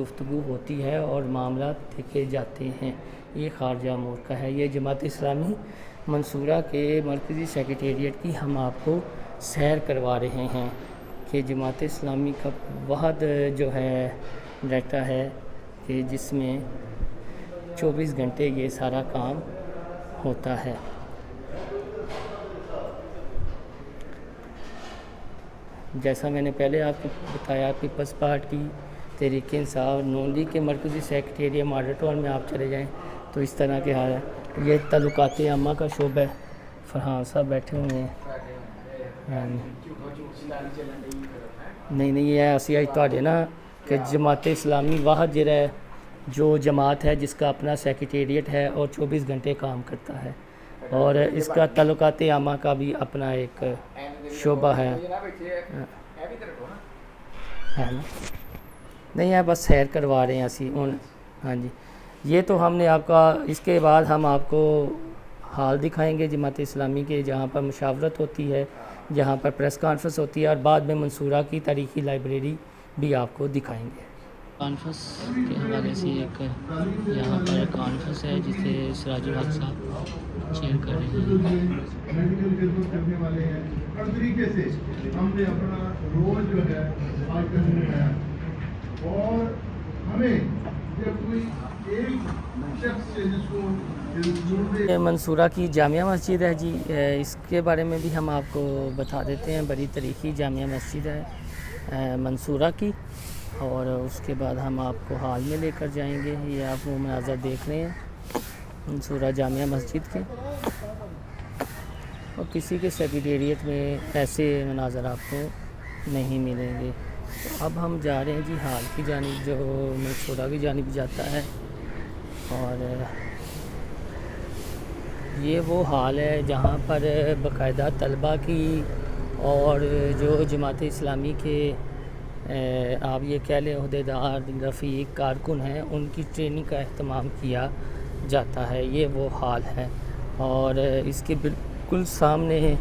گفتگو ہوتی ہے اور معاملات دیکھے جاتے ہیں۔ یہ خارجہ موڑ کا ہے۔ یہ جماعت اسلامی منصورہ کے مرکزی سیکریٹریٹ کی ہم آپ کو سیر کروا رہے ہیں کہ جماعت اسلامی کا واحد جو ہے ڈیٹا ہے کہ جس میں 24 گھنٹے یہ سارا کام ہوتا ہے۔ جیسا میں نے پہلے آپ کو بتایا، پیپلز پارٹی تحریک انصاف نون لیگ کے مرکزی سیکریٹریٹ ماڈریٹور میں آپ چلے جائیں تو اس طرح کے حال ہے۔ یہ تعلقات عامہ کا شعبہ ہے، فرحان صاحب بیٹھے ہوئے ہیں۔ نہیں یہ ایسی آج نا کہ جماعت اسلامی واحد جو جماعت ہے جس کا اپنا سیکریٹریٹ ہے اور 24 گھنٹے کام کرتا ہے، اور اس کا تعلقات عامہ کا بھی اپنا ایک شعبہ ہے نا۔ نہیں ہے، بس سیر کروا رہے ہیں اسی ہاں جی۔ یہ تو ہم نے آپ کا، اس کے بعد ہم آپ کو حال دکھائیں گے جماعت اسلامی کے، جہاں پر مشاورت ہوتی ہے، جہاں پر پریس کانفرنس ہوتی ہے، اور بعد میں منصورہ کی تاریخی لائبریری بھی آپ کو دکھائیں گے۔ کانفرنس کے حوالے سے ایک یہاں پر کانفرنس ہے جسے سراج الحق صاحب چیئر کر رہے ہیں۔ میڈیکل خدمت کرنے والے ہیں، ہر طریقے سے ہم نے اپنا رول جو ہے آج تک نبھایا، اور ہمیں جب کوئی ایک شخص سے جس کو منصورہ کی جامعہ مسجد ہے جی، اس کے بارے میں بھی ہم آپ کو بتا دیتے ہیں۔ بڑی تاریخی جامعہ مسجد ہے منصورہ کی، اور اس کے بعد ہم آپ کو حال میں لے کر جائیں گے۔ یہ آپ وہ مناظر دیکھ رہے ہیں منصورہ جامعہ مسجد کے، اور کسی کے سیکریٹریٹ میں ایسے مناظر آپ کو نہیں ملیں گے۔ اب ہم جا رہے ہیں جی حال کی جانب، جو منصورہ کی جانب جاتا ہے، اور یہ وہ حال ہے جہاں پر باقاعدہ طلباء کی اور جو جماعت اسلامی کے آپ یہ کہہ لیں عہدیدار، رفیق، کارکن ہیں، ان کی ٹریننگ کا اہتمام کیا جاتا ہے۔ یہ وہ حال ہے، اور اس کے بالکل سامنے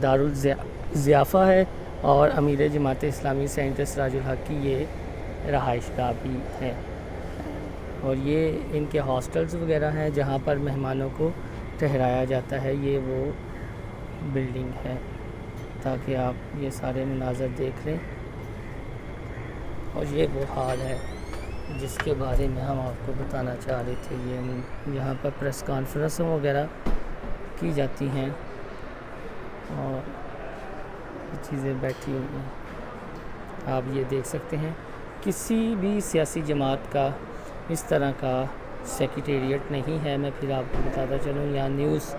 دارالضیافہ ہے، اور امیر جماعت اسلامی سینٹر سراج الحق کی یہ رہائش گاہ بھی ہے، اور یہ ان کے ہاسٹلز وغیرہ ہیں جہاں پر مہمانوں کو ٹھہرایا جاتا ہے۔ یہ وہ بلڈنگ ہے، تاکہ آپ یہ سارے مناظر دیکھ لیں، اور یہ وہ حال ہے جس کے بارے میں ہم آپ کو بتانا چاہ رہے تھے۔ یہ یہاں پر پریس کانفرنس وغیرہ کی جاتی ہیں، اور یہ چیزیں بیٹھی ہوئی ہیں، آپ یہ دیکھ سکتے ہیں۔ کسی بھی سیاسی جماعت کا اس طرح کا سیکریٹریٹ نہیں ہے۔ میں پھر آپ کو بتاتا چلوں، یہاں نیوز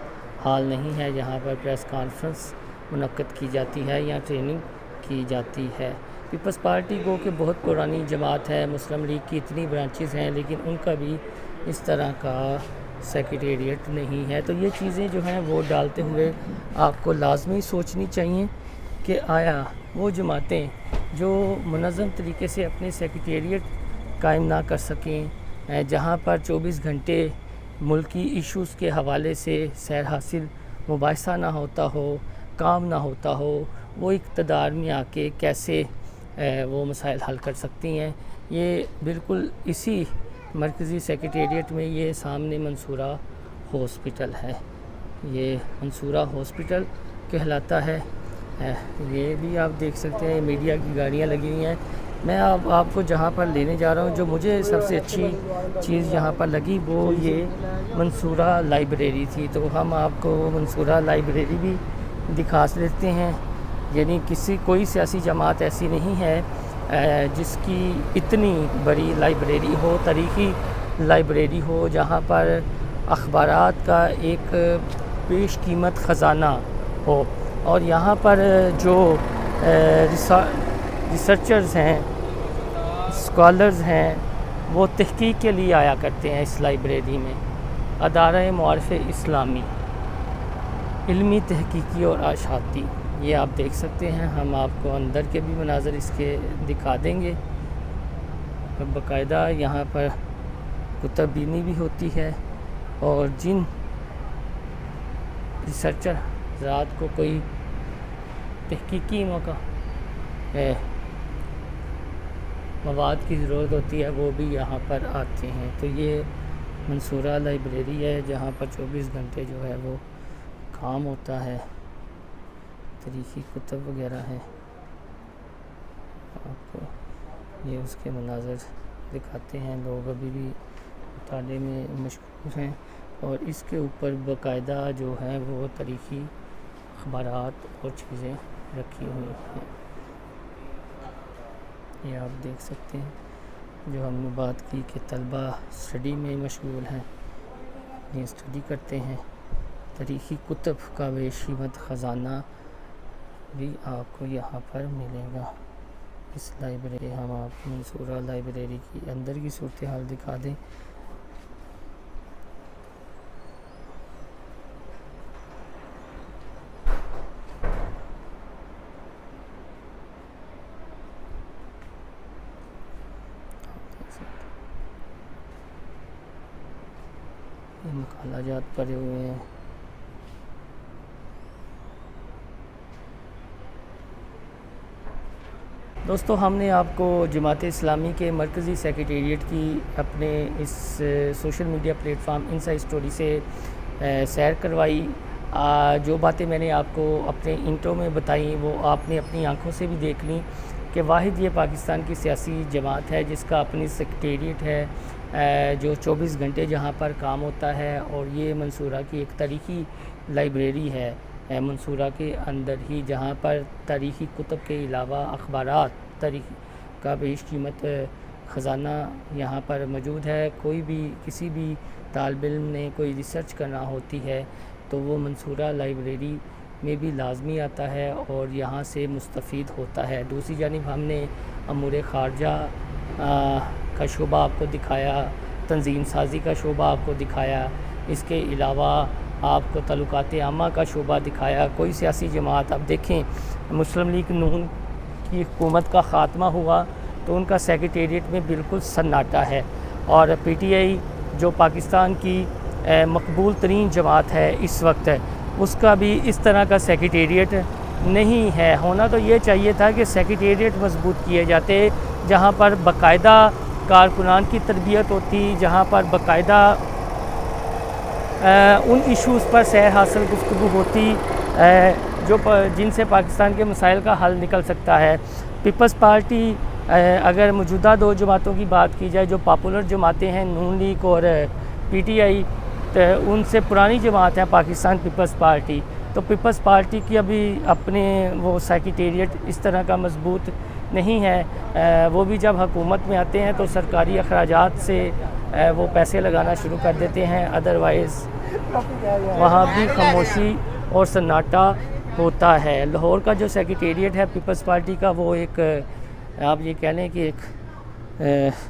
ہال نہیں ہے جہاں پر پریس کانفرنس منعقد کی جاتی ہے یا ٹریننگ کی جاتی ہے۔ پیپلز پارٹی کو کہ بہت پرانی جماعت ہے، مسلم لیگ کی اتنی برانچز ہیں، لیکن ان کا بھی اس طرح کا سیکریٹریٹ نہیں ہے۔ تو یہ چیزیں جو ہیں وہ ڈالتے ہوئے آپ کو لازمی سوچنی چاہیے کہ آیا وہ جماعتیں جو منظم طریقے سے اپنے سیکریٹریٹ قائم نہ کر سکیں، جہاں پر 24 گھنٹے ملکی ایشوز کے حوالے سے سیر حاصل مباحثہ نہ ہوتا ہو، کام نہ ہوتا ہو، وہ اقتدار میں آ کے کیسے وہ مسائل حل کر سکتی ہیں۔ یہ بالکل اسی مرکزی سیکریٹریٹ میں یہ سامنے منصورہ ہاسپٹل ہے، یہ منصورہ ہاسپٹل کہلاتا ہے۔ یہ بھی آپ دیکھ سکتے ہیں، میڈیا کی گاڑیاں لگی ہوئی ہیں۔ میں آپ کو جہاں پر لینے جا رہا ہوں، جو مجھے سب سے اچھی چیز یہاں پر لگی وہ یہ منصورہ لائبریری تھی، تو ہم آپ کو منصورہ لائبریری بھی دکھا دیتے ہیں۔ یعنی کوئی سیاسی جماعت ایسی نہیں ہے جس کی اتنی بڑی لائبریری ہو، تاریخی لائبریری ہو، جہاں پر اخبارات کا ایک بیش قیمت خزانہ ہو، اور یہاں پر جو ریسرچرز ہیں، اسکالرز ہیں، وہ تحقیق کے لیے آیا کرتے ہیں اس لائبریری میں۔ ادارہ معارف اسلامی، علمی، تحقیقی اور اشاعتی، یہ آپ دیکھ سکتے ہیں۔ ہم آپ کو اندر کے بھی مناظر اس کے دکھا دیں گے، اور باقاعدہ یہاں پر کتب بینی بھی ہوتی ہے، اور جن ریسرچر ذات کو کوئی تحقیقی موقع مواد کی ضرورت ہوتی ہے وہ بھی یہاں پر آتے ہیں۔ تو یہ منصورہ لائبریری ہے جہاں پر 24 گھنٹے جو ہے وہ کام ہوتا ہے، تاریخی کتب وغیرہ ہیں۔ آپ کو یہ اس کے مناظر دکھاتے ہیں، لوگ ابھی بھی مطالعے میں مشغول ہیں، اور اس کے اوپر باقاعدہ جو ہیں وہ تاریخی اخبارات اور چیزیں رکھی ہوئی ہیں۔ یہ آپ دیکھ سکتے ہیں جو ہم نے بات کی کہ طلبہ اسٹڈی میں مشغول ہیں، یہ اسٹڈی کرتے ہیں۔ تاریخی کتب کا بے شیمت خزانہ بھی آپ کو یہاں پر ملے گا۔ اس لائبریری ہم آپ کو منصورہ لائبریری کی اندر کی صورتحال دکھا دیں۔ یہ مقالہ جات پڑے ہوئے ہیں۔ دوستو، ہم نے آپ کو جماعت اسلامی کے مرکزی سیکریٹریٹ کی اپنے اس social media platform inside story سے سیر کروائی۔ جو باتیں میں نے آپ کو اپنے انٹرو میں بتائیں وہ آپ نے اپنی آنکھوں سے بھی دیکھ لیں کہ واحد یہ پاکستان کی سیاسی جماعت ہے جس کا اپنی سیکریٹریٹ ہے، جو 24 گھنٹے جہاں پر کام ہوتا ہے، اور یہ منصورہ کی ایک تاریخی لائبریری ہے منصورہ کے اندر ہی، جہاں پر تاریخی کتب کے علاوہ اخبارات تاریخ کا بیش قیمت خزانہ یہاں پر موجود ہے۔ کوئی بھی کسی بھی طالب علم نے کوئی ریسرچ کرنا ہوتی ہے تو وہ منصورہ لائبریری میں بھی لازمی آتا ہے اور یہاں سے مستفید ہوتا ہے۔ دوسری جانب ہم نے امور خارجہ کا شعبہ آپ کو دکھایا، تنظیم سازی کا شعبہ آپ کو دکھایا، اس کے علاوہ آپ کو تعلقات عامہ کا شعبہ دکھایا۔ کوئی سیاسی جماعت اب دیکھیں، مسلم لیگ نون کی حکومت کا خاتمہ ہوا تو ان کا سیکریٹریٹ میں بالکل سناٹا ہے، اور پی ٹی آئی جو پاکستان کی مقبول ترین جماعت ہے اس وقت، اس کا بھی اس طرح کا سیکریٹریٹ نہیں ہے۔ ہونا تو یہ چاہیے تھا کہ سیکریٹریٹ مضبوط کیے جاتے جہاں پر باقاعدہ کارکنان کی تربیت ہوتی، جہاں پر باقاعدہ ان ایشوز پر سیر حاصل گفتگو ہوتی جن سے پاکستان کے مسائل کا حل نکل سکتا ہے۔ پیپلز پارٹی، اگر موجودہ دو جماعتوں کی بات کی جائے جو پاپولر جماعتیں ہیں، نون لیگ اور پی ٹی آئی، تو ان سے پرانی جماعت ہے پاکستان پیپلز پارٹی، تو پیپلز پارٹی کی ابھی اپنے وہ سیکریٹریٹ اس طرح کا مضبوط نہیں ہے۔ وہ بھی جب حکومت میں آتے ہیں تو سرکاری اخراجات سے وہ پیسے لگانا شروع کر دیتے ہیں، ادروائز وہاں بھی خاموشی اور سناٹا ہوتا ہے۔ لاہور کا جو سیکریٹریٹ ہے پیپلز پارٹی کا، وہ ایک آپ یہ کہہ لیں کہ ایک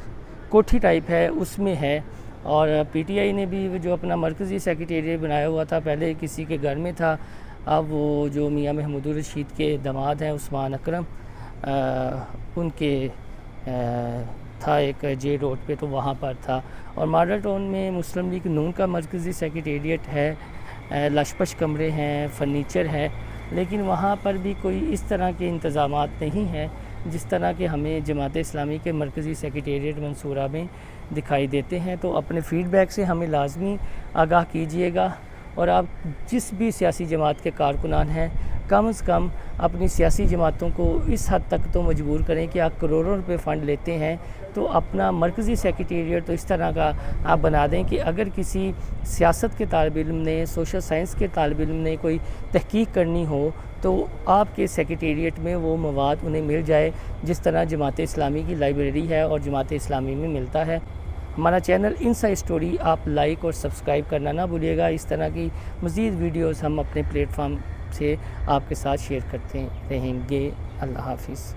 کوٹھی ٹائپ ہے، اس میں ہے، اور پی ٹی آئی نے بھی جو اپنا مرکزی سیکریٹریٹ بنایا ہوا تھا پہلے کسی کے گھر میں تھا، اب وہ جو میاں محمود الرشید کے داماد ہیں عثمان اکرم، ان کے تھا ایک جے روڈ پہ، تو وہاں پر تھا۔ اور ماڈل ٹاؤن میں مسلم لیگ نون کا مرکزی سیکریٹریٹ ہے، لش پش کمرے ہیں، فرنیچر ہے، لیکن وہاں پر بھی کوئی اس طرح کے انتظامات نہیں ہیں جس طرح کہ ہمیں جماعت اسلامی کے مرکزی سیکریٹریٹ منصورہ میں دکھائی دیتے ہیں۔ تو اپنے فیڈ بیک سے ہمیں لازمی آگاہ کیجیے گا، اور آپ جس بھی سیاسی جماعت کے کارکنان ہیں کم از کم اپنی سیاسی جماعتوں کو اس حد تک تو مجبور کریں کہ آپ کروڑوں روپے فنڈ لیتے ہیں تو اپنا مرکزی سیکریٹریٹ تو اس طرح کا آپ بنا دیں کہ اگر کسی سیاست کے طالب علم نے، سوشل سائنس کے طالب علم نے کوئی تحقیق کرنی ہو تو آپ کے سیکریٹریٹ میں وہ مواد انہیں مل جائے، جس طرح جماعت اسلامی کی لائبریری ہے اور جماعت اسلامی میں ملتا ہے۔ ہمارا چینل انسائیڈ اسٹوری آپ لائک اور سبسکرائب کرنا نہ بھولیے گا۔ اس طرح کی مزید ویڈیوز ہم اپنے پلیٹ فارم سے آپ کے ساتھ شیئر کرتے رہیں گے۔ اللہ حافظ۔